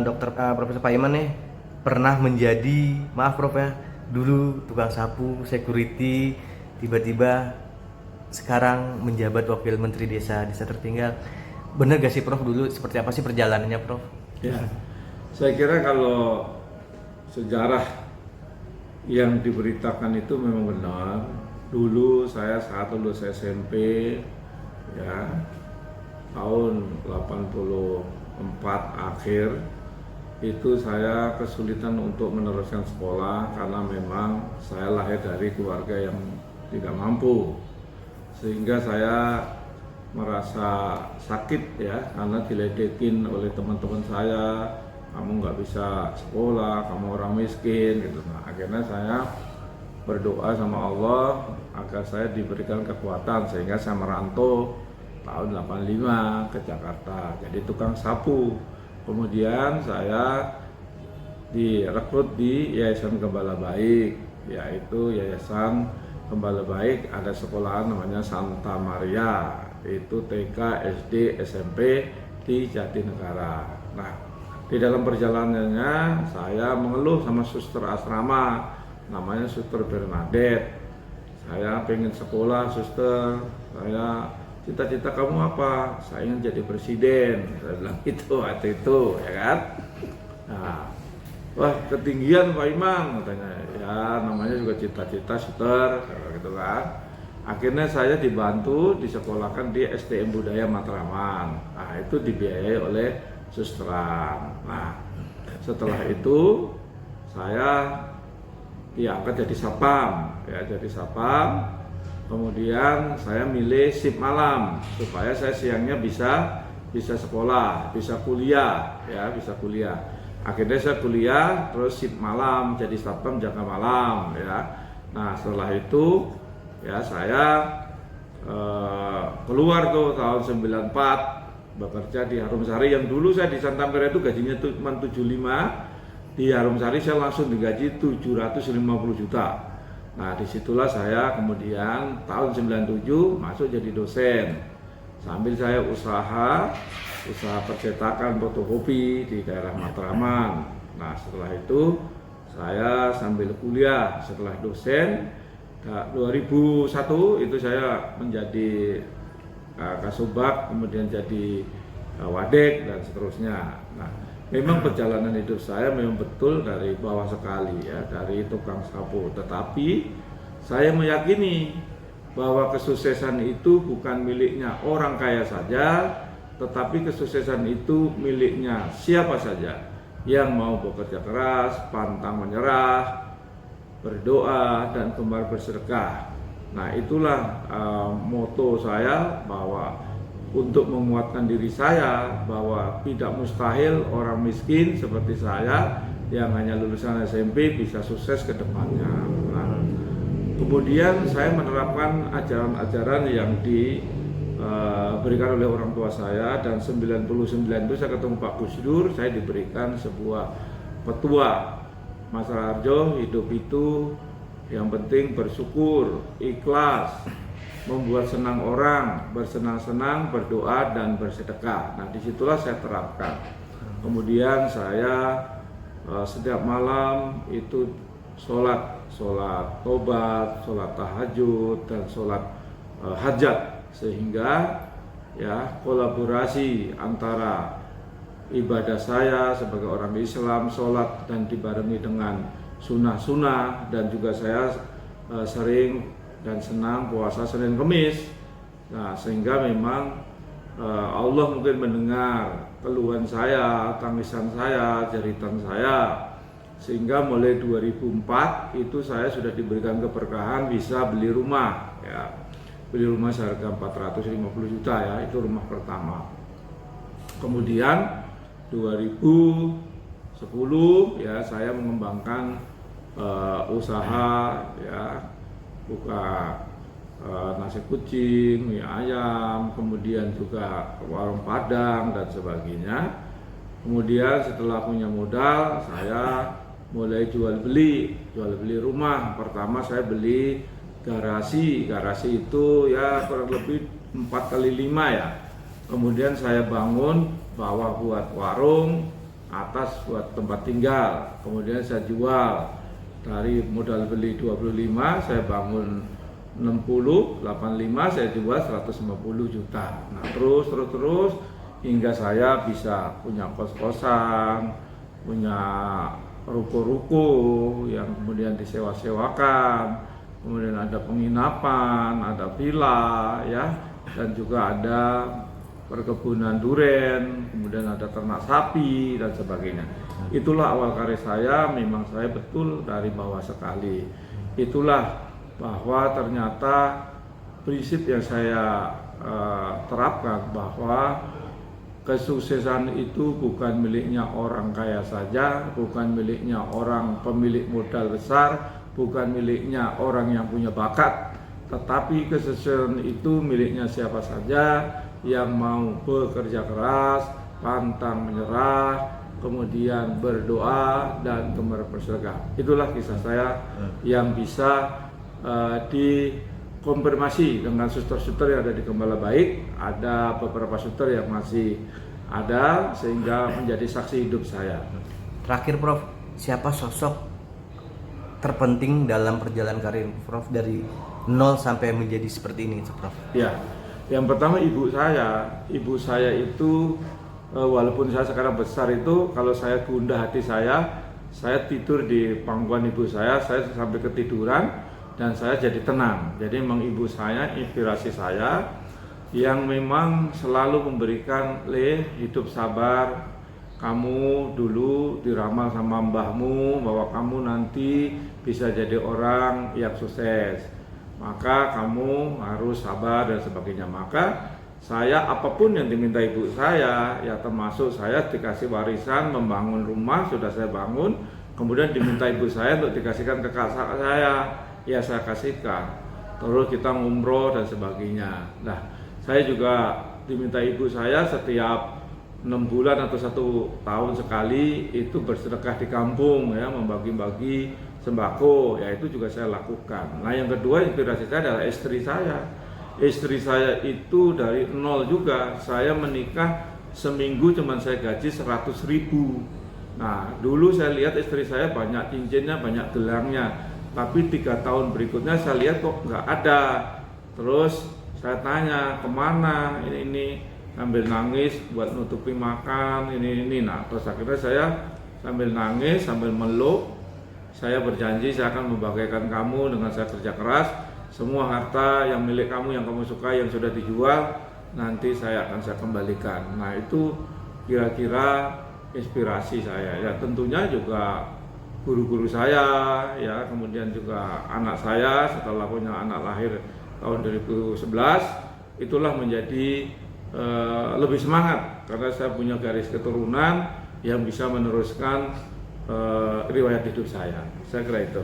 Profesor Paiman nih pernah menjadi, maaf Prof ya, dulu tukang sapu, security, tiba-tiba sekarang menjabat wakil menteri desa tertinggal. Bener gak sih Prof, dulu seperti apa sih perjalanannya Prof? Ya, saya kira kalau sejarah yang diberitakan itu memang benar. Dulu saya saat lulus SMP, ya, tahun 84 akhir, itu saya kesulitan untuk meneruskan sekolah karena memang saya lahir dari keluarga yang tidak mampu, sehingga saya merasa sakit ya karena diledekin oleh teman-teman saya, kamu nggak bisa sekolah, kamu orang miskin gitu. Nah, akhirnya saya berdoa sama Allah agar saya diberikan kekuatan sehingga saya merantau tahun 85 ke Jakarta jadi tukang sapu. Kemudian saya direkrut di Yayasan Gembala Baik, yaitu Yayasan Gembala Baik ada sekolahan namanya Santa Maria, itu TK, SD, SMP di Jatinegara. Nah, di dalam perjalanannya saya mengeluh sama suster asrama namanya Suster Bernadette. Saya pengen sekolah suster, saya cita-cita kamu apa? Saya ingin jadi presiden. Saya bilang itu waktu itu ya kan. Nah, wah ketinggian Pak Imam katanya. Ya namanya juga cita-cita suster gitu kan. Akhirnya saya dibantu disekolahkan di STM Budaya Matraman. Nah itu dibiayai oleh susteran. Nah setelah itu saya diangkat jadi satpam, ya jadi satpam. Kemudian saya milih shift malam supaya saya siangnya bisa sekolah, bisa kuliah, ya bisa kuliah. Akhirnya saya kuliah terus shift malam jadi satpam jaga malam, ya. Nah setelah itu ya saya keluar tuh tahun 94 bekerja di Harum Sari yang dulu saya di Santa Maria itu gajinya cuma 75. Di Harum Sari saya langsung digaji 750 juta. Nah disitulah saya kemudian tahun 97 masuk jadi dosen sambil saya usaha percetakan fotokopi di daerah Matraman. Nah setelah itu saya sambil kuliah setelah dosen 2001 itu saya menjadi Kasubag, kemudian jadi Wadek dan seterusnya. Nah memang perjalanan hidup saya memang betul dari bawah sekali ya, dari tukang sapu. Tetapi saya meyakini bahwa kesuksesan itu bukan miliknya orang kaya saja, tetapi kesuksesan itu miliknya siapa saja yang mau bekerja keras, pantang menyerah, berdoa dan gemar bersedekah. Nah itulah moto saya, bahwa untuk menguatkan diri saya bahwa tidak mustahil orang miskin seperti saya yang hanya lulusan SMP bisa sukses ke depannya. Nah, kemudian saya menerapkan ajaran-ajaran yang diberikan oleh orang tua saya, dan 99 itu saya ketemu Pak Gus Dur, saya diberikan sebuah petua, Mas Raharjo, hidup itu yang penting bersyukur, ikhlas, membuat senang orang, bersenang-senang, berdoa dan bersedekah. Nah disitulah saya terapkan. Kemudian saya setiap malam itu sholat tobat, sholat tahajud dan sholat hajat, sehingga ya kolaborasi antara ibadah saya sebagai orang Islam, sholat dan dibarengi dengan sunnah-sunnah, dan juga saya sering dan senang puasa Senin Kemis. Nah sehingga memang Allah mungkin mendengar keluhan saya, tangisan saya, jeritan saya, sehingga mulai 2004 itu saya sudah diberikan keberkahan bisa beli rumah, ya beli rumah seharga 450 juta ya, itu rumah pertama. Kemudian 2010 ya saya mengembangkan usaha, ya buka nasi kucing, mie ayam, kemudian juga warung Padang dan sebagainya. Kemudian setelah punya modal, saya mulai jual beli rumah. Pertama saya beli garasi itu ya kurang lebih 4 kali 5 ya. Kemudian saya bangun bawah buat warung, atas buat tempat tinggal, kemudian saya jual dari modal beli 25, saya bangun 60, 85, saya jual 150 juta. Nah terus hingga saya bisa punya kos-kosan, punya ruko-ruko yang kemudian disewa-sewakan, kemudian ada penginapan, ada villa ya, dan juga ada perkebunan duren, kemudian ada ternak sapi dan sebagainya. Itulah awal karir saya, memang saya betul dari bawah sekali. Itulah bahwa ternyata prinsip yang saya terapkan bahwa kesuksesan itu bukan miliknya orang kaya saja, bukan miliknya orang pemilik modal besar, bukan miliknya orang yang punya bakat, tetapi kesuksesan itu miliknya siapa saja yang mau bekerja keras, pantang menyerah, kemudian berdoa dan gemar bersedekah. Itulah kisah saya yang bisa dikonfirmasi dengan suster-suster yang ada di Gembala Baik. Ada beberapa suster yang masih ada sehingga menjadi saksi hidup saya. Terakhir Prof, siapa sosok terpenting dalam perjalanan karir Prof dari nol sampai menjadi seperti ini, Prof? Ya, yang pertama ibu saya. Ibu saya itu walaupun saya sekarang besar itu, kalau saya gundah hati saya tidur di pangkuan ibu saya sampai ketiduran dan saya jadi tenang. Jadi memang ibu saya inspirasi saya yang memang selalu memberikan hidup sabar. Kamu dulu diramal sama mbahmu bahwa kamu nanti bisa jadi orang yang sukses, maka kamu harus sabar dan sebagainya. Maka saya apapun yang diminta ibu saya, ya termasuk saya dikasih warisan membangun rumah, sudah saya bangun, kemudian diminta ibu saya untuk dikasihkan ke kakak saya, ya saya kasihkan. Terus kita ngumroh dan sebagainya. Nah, saya juga diminta ibu saya setiap 6 bulan atau 1 tahun sekali itu bersedekah di kampung ya, membagi-bagi sembako, ya itu juga saya lakukan. Nah yang kedua inspirasi saya adalah istri saya. Istri saya itu dari nol juga, saya menikah seminggu cuman saya gaji 100.000. Nah dulu saya lihat istri saya banyak cincinnya, banyak gelangnya, tapi 3 tahun berikutnya saya lihat kok nggak ada. Terus saya tanya kemana ini sambil nangis buat nutupi makan ini. Nah terus akhirnya saya sambil nangis sambil meluk, saya berjanji saya akan membahagiakan kamu dengan saya kerja keras. Semua harta yang milik kamu yang kamu suka yang sudah dijual nanti saya kembalikan. Nah itu kira-kira inspirasi saya. Ya tentunya juga guru-guru saya ya, kemudian juga anak saya setelah punya anak lahir tahun 2011, itulah menjadi lebih semangat karena saya punya garis keturunan yang bisa meneruskan riwayat hidup saya. Saya kira itu.